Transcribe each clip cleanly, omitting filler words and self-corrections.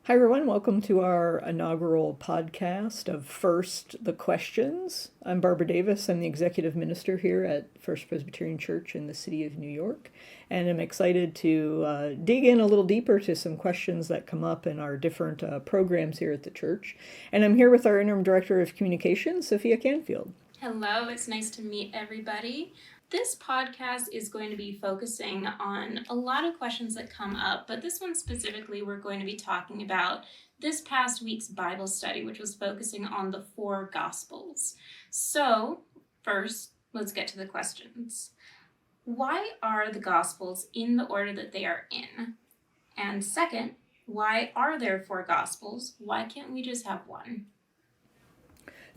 Hi, everyone. Welcome to our inaugural podcast of First the Questions. I'm Barbara Davis. I'm the executive minister here at First Presbyterian Church in the city of New York. And I'm excited to dig in a little deeper to some questions that come up in our different programs here at the church. And I'm here with our interim director of communications, Sophia Canfield. Hello, it's nice to meet everybody. This podcast is going to be focusing on a lot of questions that come up, but this one specifically we're going to be talking about this past week's Bible study, which was focusing on the four Gospels. So, first, let's get to the questions. Why are the Gospels in the order that they are in? And second, why are there four Gospels? Why can't we just have one?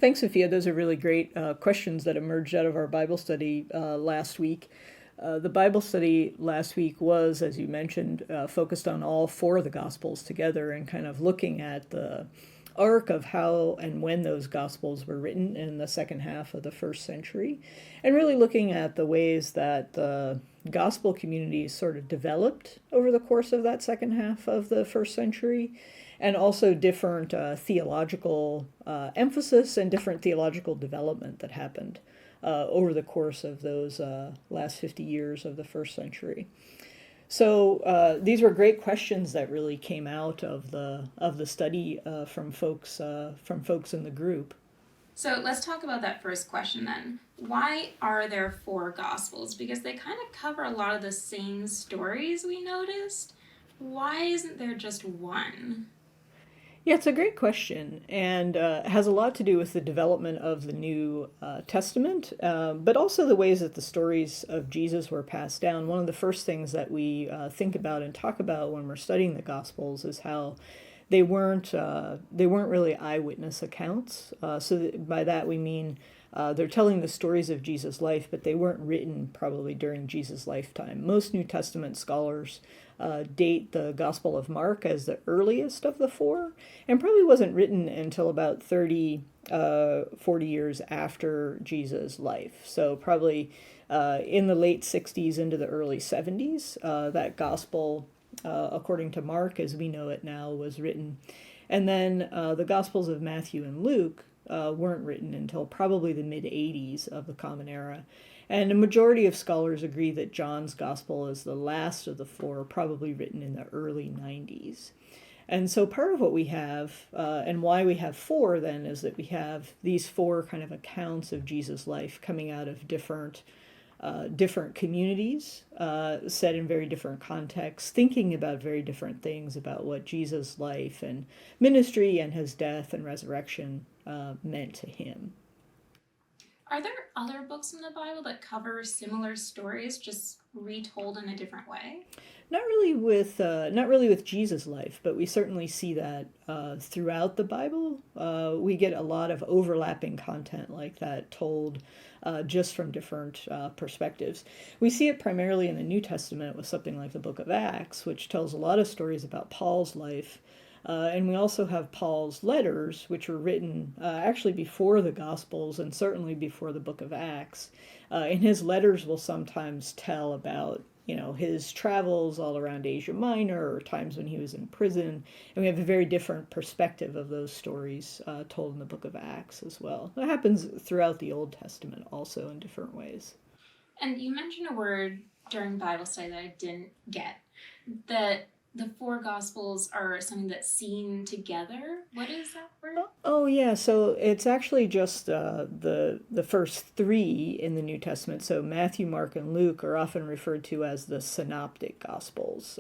Thanks, Sophia. Those are really great questions that emerged out of our Bible study last week. The Bible study last week was, as you mentioned, focused on all four of the Gospels together and kind of looking at the arc of how and when those Gospels were written in the second half of the first century, and really looking at the ways that the Gospel communities sort of developed over the course of that second half of the first century, and also different theological emphasis and different theological development that happened over the course of those last 50 years of the first century. So these were great questions that really came out of the study from folks in the group. So let's talk about that first question then. Why are there four Gospels? Because they kind of cover a lot of the same stories we noticed. Why isn't there just one? Yeah, it's a great question, and has a lot to do with the development of the New Testament, but also the ways that the stories of Jesus were passed down. One of the first things that we think about and talk about when we're studying the Gospels is how they weren't really eyewitness accounts. By that we mean they're telling the stories of Jesus' life, but they weren't written probably during Jesus' lifetime. Most New Testament scholars date the Gospel of Mark as the earliest of the four, and probably wasn't written until about 40 years after Jesus' life. So probably in the late 60s into the early 70s, that Gospel, according to Mark as we know it now, was written. And then the Gospels of Matthew and Luke weren't written until probably the mid-80s of the Common Era. And a majority of scholars agree that John's Gospel is the last of the four, probably written in the early 90s. And so part of what we have, and why we have four then, is that we have these four kind of accounts of Jesus' life coming out of different communities, set in very different contexts, thinking about very different things about what Jesus' life and ministry and his death and resurrection meant to him. Are there other books in the Bible that cover similar stories, just retold in a different way? Not really with Jesus' life, but we certainly see that throughout the Bible. We get a lot of overlapping content like that told just from different perspectives. We see it primarily in the New Testament with something like the Book of Acts, which tells a lot of stories about Paul's life. And we also have Paul's letters, which were written actually before the Gospels and certainly before the Book of Acts. And his letters will sometimes tell about his travels all around Asia Minor or times when he was in prison. And we have a very different perspective of those stories told in the Book of Acts as well. That happens throughout the Old Testament also in different ways. And you mentioned a word during Bible study that I didn't get, that the four Gospels are something that's seen together. What is that word? Oh yeah, so it's actually just the first three in the New Testament. So Matthew, Mark, and Luke are often referred to as the Synoptic Gospels,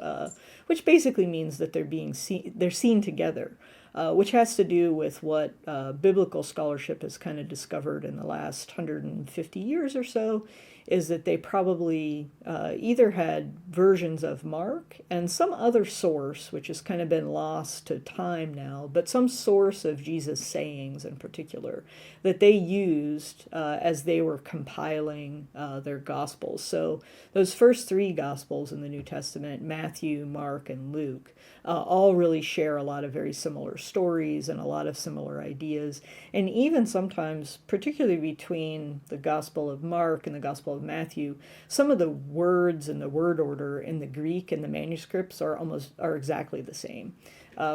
which basically means that they're seen together, which has to do with what biblical scholarship has kind of discovered in the last 150 years or so, is that they probably either had versions of Mark and some other source, which has kind of been lost to time now, but some source of Jesus' sayings in particular that they used as they were compiling their Gospels. So those first three Gospels in the New Testament, Matthew, Mark, and Luke, all really share a lot of very similar stories and a lot of similar ideas. And even sometimes, particularly between the Gospel of Mark and the Gospel Gospel of Matthew, some of the words and the word order in the Greek and the manuscripts are exactly the same,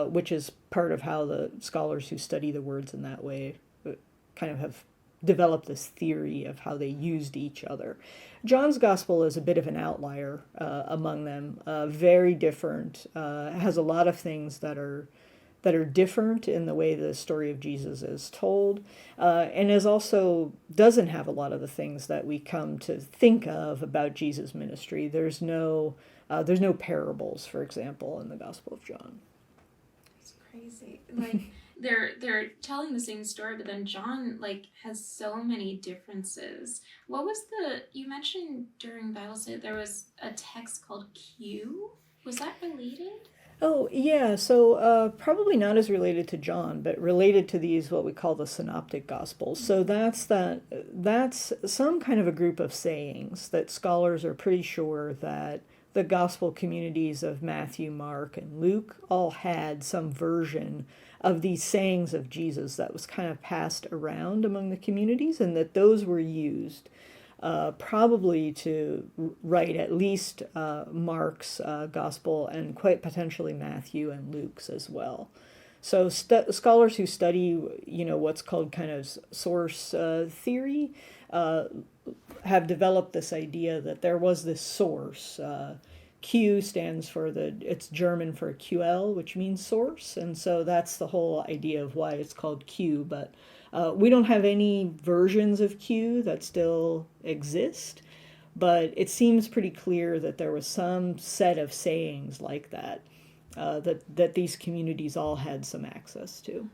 which is part of how the scholars who study the words in that way kind of have developed this theory of how they used each other. John's Gospel is a bit of an outlier among them, very different, has a lot of things that are different in the way the story of Jesus is told, and is also doesn't have a lot of the things that we come to think of about Jesus' ministry. There's no parables, for example, in the Gospel of John. It's crazy. Like they're telling the same story, but then John has so many differences. What was you mentioned during Bible study there was a text called Q? Was that related? Oh, yeah. So probably not as related to John, but related to these, what we call the synoptic gospels. So that's some kind of a group of sayings that scholars are pretty sure that the gospel communities of Matthew, Mark, and Luke all had some version of these sayings of Jesus that was kind of passed around among the communities, and that those were used probably to write at least Mark's gospel, and quite potentially Matthew and Luke's as well. So scholars who study, what's called kind of source theory, have developed this idea that there was this source. Q stands for it's German for QL, which means source, and so that's the whole idea of why it's called Q. But we don't have any versions of Q that still exist, but it seems pretty clear that there was some set of sayings like that that these communities all had some access to.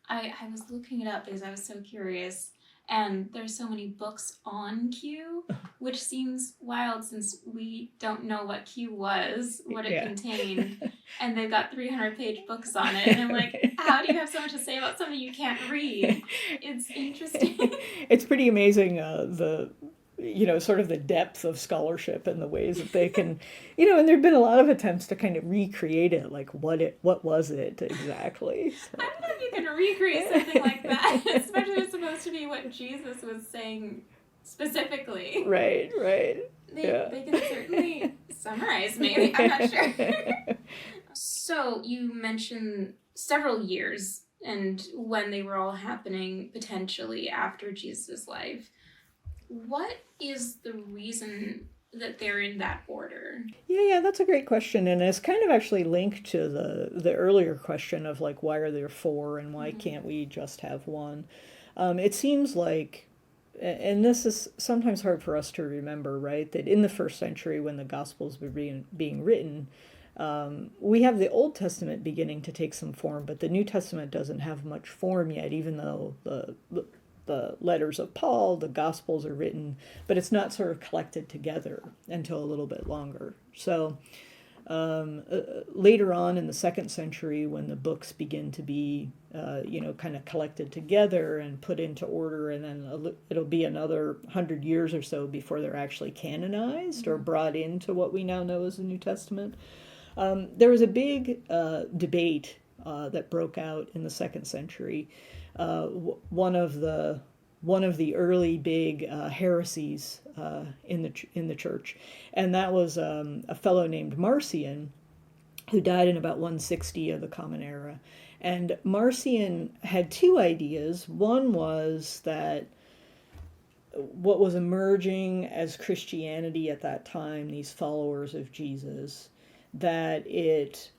I was looking it up because I was so curious, and there's so many books on Q, which seems wild since we don't know what Q was, what it contained, and they've got 300-page books on it, and I'm like, how do you have so much to say about something you can't read? It's interesting. It's pretty amazing, sort of the depth of scholarship and the ways that they can, and there've been a lot of attempts to kind of recreate it, like what was it exactly. So. I don't know if you can recreate something like that, especially if it's supposed to be what Jesus was saying specifically. Right. They can certainly summarize, maybe. I'm not sure. So you mentioned several years and when they were all happening potentially after Jesus' life. What is the reason that they're in that order? Yeah, that's a great question, and it's kind of actually linked to the earlier question of why are there four and why can't we just have one? It seems like, and this is sometimes hard for us to remember, right? That in the first century, when the Gospels were being written, we have the Old Testament beginning to take some form, but the New Testament doesn't have much form yet, even though the letters of Paul, the Gospels are written, but it's not sort of collected together until a little bit longer. So later on in the second century, when the books begin to be, kind of collected together and put into order, and then it'll be another 100 years or so before they're actually canonized or brought into what we now know as the New Testament. There was a big debate that broke out in the second century. One of the early big heresies in the church, and that was a fellow named Marcion, who died in about 160 of the Common Era. And Marcion had two ideas. One was that what was emerging as Christianity at that time, these followers of Jesus, that it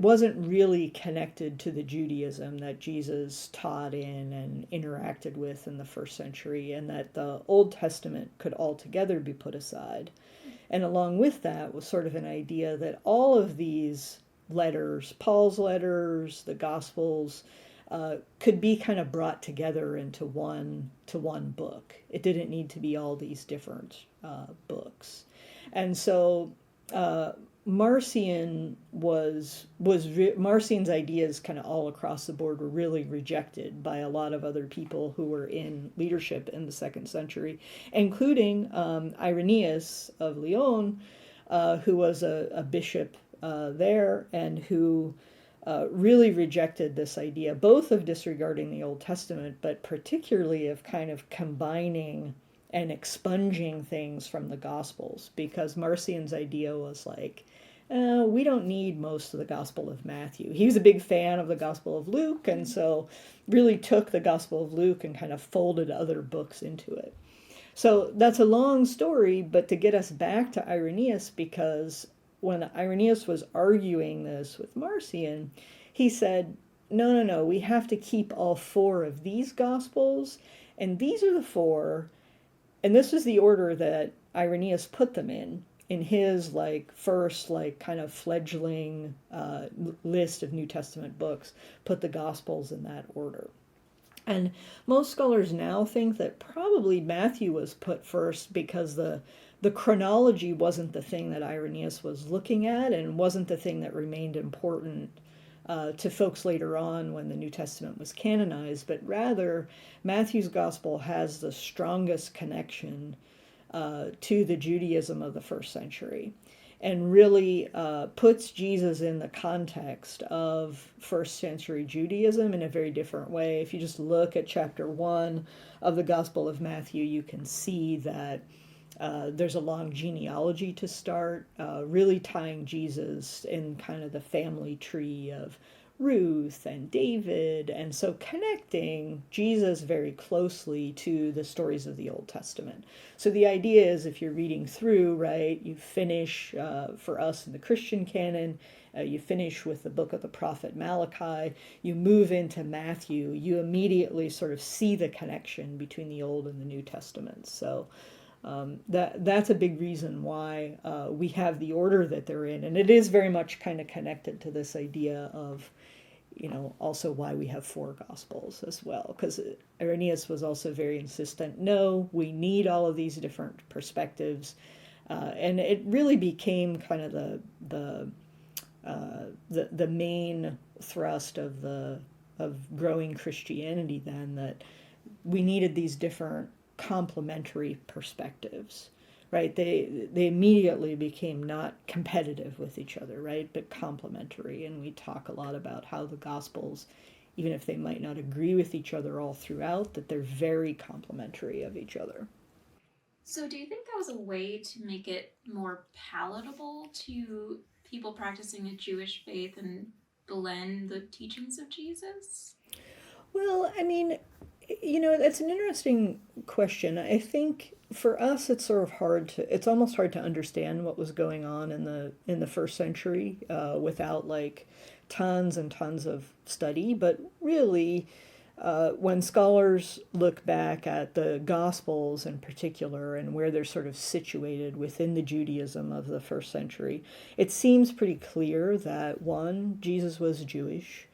wasn't really connected to the Judaism that Jesus taught in and interacted with in the first century, and that the Old Testament could altogether be put aside. And along with that was sort of an idea that all of these letters, Paul's letters, the Gospels, could be kind of brought together into one book. It didn't need to be all these different books. And so Marcion's ideas kind of all across the board were really rejected by a lot of other people who were in leadership in the second century, including Irenaeus of Lyon, who was a bishop there, and who really rejected this idea, both of disregarding the Old Testament, but particularly of kind of combining and expunging things from the Gospels, because Marcion's idea was like, we don't need most of the Gospel of Matthew. He was a big fan of the Gospel of Luke, and so really took the Gospel of Luke and kind of folded other books into it. So that's a long story, but to get us back to Irenaeus, because when Irenaeus was arguing this with Marcion, he said, no, no, no, we have to keep all four of these Gospels, and these are the four, and this is the order that Irenaeus put them in his like first like kind of fledgling list of New Testament books, put the Gospels in that order. And most scholars now think that probably Matthew was put first because the chronology wasn't the thing that Irenaeus was looking at, and wasn't the thing that remained important to folks later on when the New Testament was canonized, but rather Matthew's gospel has the strongest connection to the Judaism of the first century, and really puts Jesus in the context of first century Judaism in a very different way. If you just look at chapter 1 of the Gospel of Matthew, you can see that there's a long genealogy to start, really tying Jesus in kind of the family tree of Ruth and David, and so connecting Jesus very closely to the stories of the Old Testament. So the idea is, if you're reading through, right, you finish, for us in the Christian canon, you finish with the book of the prophet Malachi, you move into Matthew, you immediately sort of see the connection between the Old and the New Testaments. So that's a big reason why we have the order that they're in, and it is very much kind of connected to this idea of, also why we have four Gospels as well, because Irenaeus was also very insistent. No, we need all of these different perspectives, and it really became kind of the main thrust of growing Christianity then, that we needed these different complementary perspectives, right? They immediately became not competitive with each other, right, but complementary. And we talk a lot about how the Gospels, even if they might not agree with each other all throughout, that they're very complementary of each other. So do you think that was a way to make it more palatable to people practicing a Jewish faith and blend the teachings of Jesus? Well, I mean, that's an interesting question. I think for us, it's sort of it's almost hard to understand what was going on in the first century without like tons and tons of study. But really, when scholars look back at the Gospels in particular and where they're sort of situated within the Judaism of the first century, it seems pretty clear that one, Jesus was Jewish.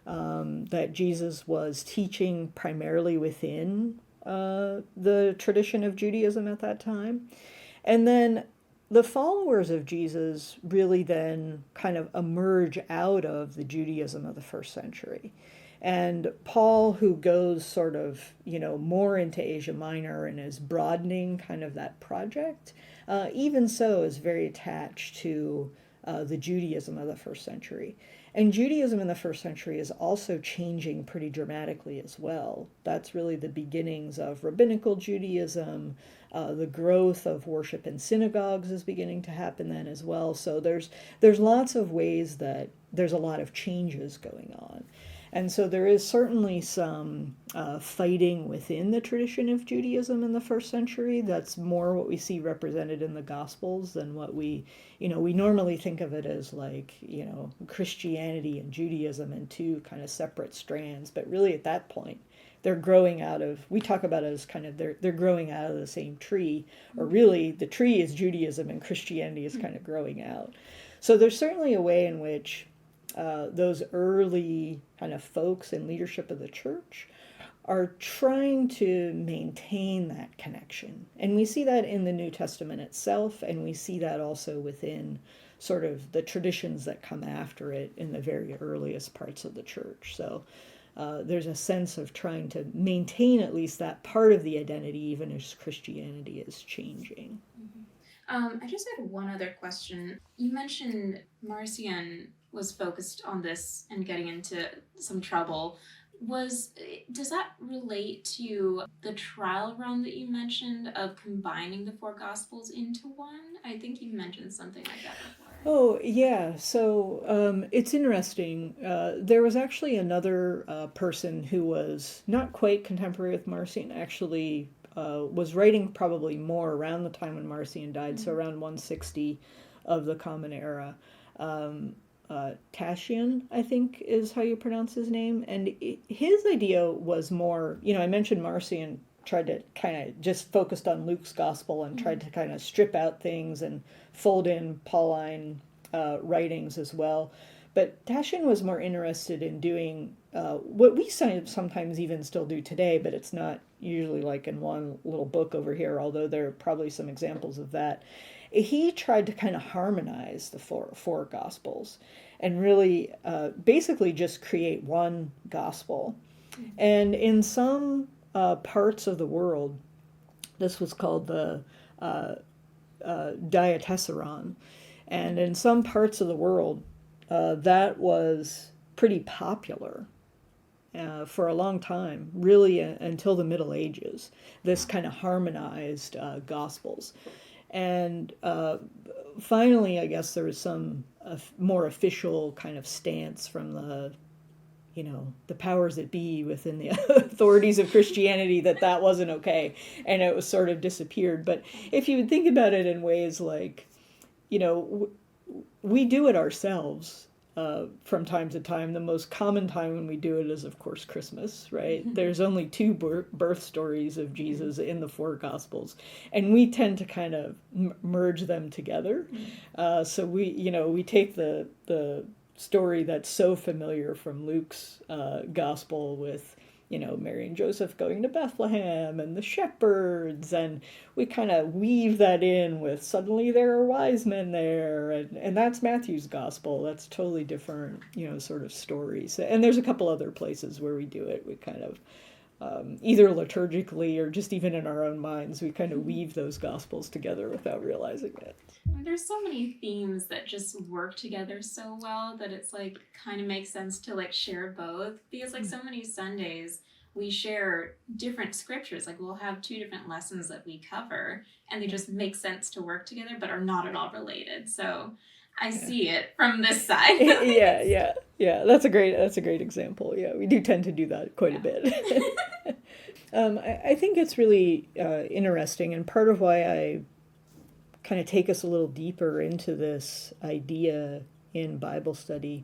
That Jesus was teaching primarily within the tradition of Judaism at that time. And then the followers of Jesus really then kind of emerge out of the Judaism of the first century. And Paul, who goes sort of, more into Asia Minor and is broadening kind of that project, even so is very attached to the Judaism of the first century. And Judaism in the first century is also changing pretty dramatically as well. That's really the beginnings of rabbinical Judaism. The growth of worship in synagogues is beginning to happen then as well. So there's lots of ways that there's a lot of changes going on. And so there is certainly some fighting within the tradition of Judaism in the first century. That's more what we see represented in the Gospels than what we normally think of it as like, Christianity and Judaism in two kind of separate strands. But really at that point, they're growing out of, we talk about it as kind of, they're growing out of the same tree, or really the tree is Judaism and Christianity is kind of growing out. So there's certainly a way in which those early kind of folks in leadership of the church are trying to maintain that connection. And we see that in the New Testament itself, and we see that also within sort of the traditions that come after it in the very earliest parts of the church. So there's a sense of trying to maintain at least that part of the identity, even as Christianity is changing. I just had one other question. You mentioned Marcion was focused on this and getting into some trouble. Does that relate to the trial run that you mentioned of combining the four gospels into one? I think you mentioned something like that before. Oh, yeah. So it's interesting. There was actually another person who was not quite contemporary with Marcion, actually was writing probably more around the time when Marcion died, so around 160 of the Common Era. Tatian, I think is how you pronounce his name. And his idea was more, I mentioned Marcion tried to kind of just focused on Luke's gospel and tried to kind of strip out things and fold in Pauline writings as well. But Tatian was more interested in doing what we sometimes even still do today, but it's not usually like in one little book over here, although there are probably some examples of that. He tried to kind of harmonize the four gospels and really basically just create one gospel. And in some parts of the world, this was called the diatessaron. And in some parts of the world, that was pretty popular for a long time, really until the Middle Ages, this kind of harmonized Gospels. And finally, I guess there was some more official kind of stance from the powers that be within the authorities of Christianity that wasn't okay, and it was sort of disappeared. But if you would think about it in ways like, we do it ourselves from time to time. The most common time when we do it is, of course, Christmas, right? There's only two birth stories of Jesus in the four Gospels, and we tend to kind of merge them together. So we take the story that's so familiar from Luke's Gospel with Mary and Joseph going to Bethlehem and the shepherds, and we kind of weave that in with suddenly there are wise men there, and that's Matthew's Gospel. That's totally different, sort of stories. And there's a couple other places where we do it. We kind of either liturgically or just even in our own minds, we kind of weave those Gospels together without realizing it. There's so many themes that just work together so well that it's like kind of makes sense to like share both, because like so many Sundays we share different scriptures. Like we'll have two different lessons that we cover and they just make sense to work together but are not at all related. So I see it from this side. Yeah. That's a great example. Yeah, we do tend to do that quite a bit. I think it's really interesting, and part of why I kind of take us a little deeper into this idea in Bible study.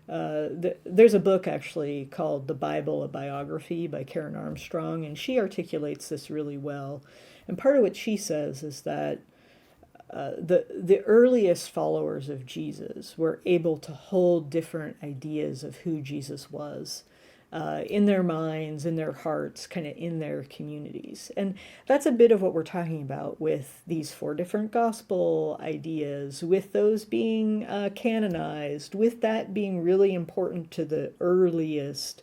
There's a book actually called The Bible, a Biography by Karen Armstrong, and she articulates this really well. And part of what she says is that the earliest followers of Jesus were able to hold different ideas of who Jesus was in their minds, in their hearts, kind of in their communities. And that's a bit of what we're talking about with these four different gospel ideas, with those being canonized, with that being really important to the earliest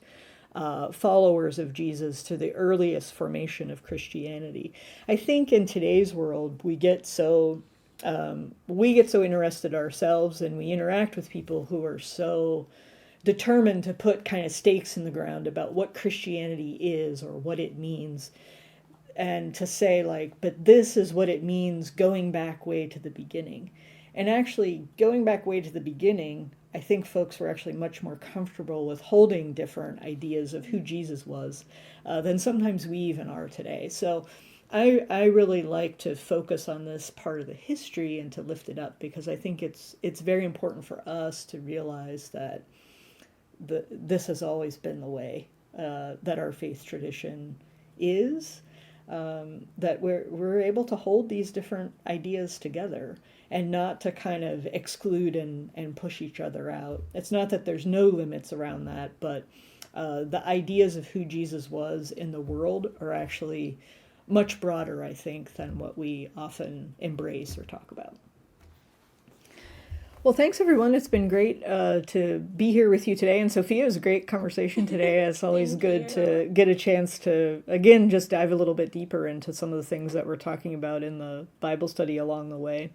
followers of Jesus, to the earliest formation of Christianity. I think in today's world, we get so interested ourselves, and we interact with people who are so determined to put kind of stakes in the ground about what Christianity is or what it means, and to say like, but this is what it means going back way to the beginning. And actually going back way to the beginning, I think folks were actually much more comfortable with holding different ideas of who Jesus was than sometimes we even are today. So I really like to focus on this part of the history and to lift it up, because I think it's very important for us to realize that this has always been the way that our faith tradition is, that we're able to hold these different ideas together and not to kind of exclude and push each other out. It's not that there's no limits around that, but the ideas of who Jesus was in the world are actually much broader, I think, than what we often embrace or talk about. Well, thanks, everyone. It's been great to be here with you today. And Sophia, it was a great conversation today. It's always good to get a chance to, again, just dive a little bit deeper into some of the things that we're talking about in the Bible study along the way.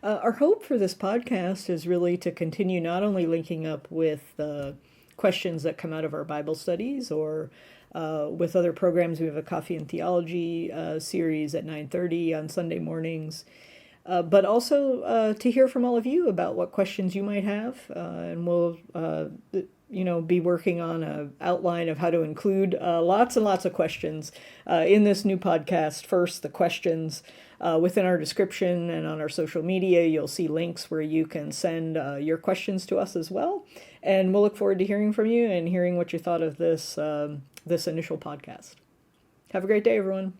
Our hope for this podcast is really to continue not only linking up with the questions that come out of our Bible studies, or with other programs. We have a Coffee and Theology series at 9:30 on Sunday mornings. But also to hear from all of you about what questions you might have, and we'll be working on an outline of how to include lots and lots of questions in this new podcast. First, the questions within our description and on our social media. You'll see links where you can send your questions to us as well, and we'll look forward to hearing from you and hearing what you thought of this initial podcast. Have a great day, everyone.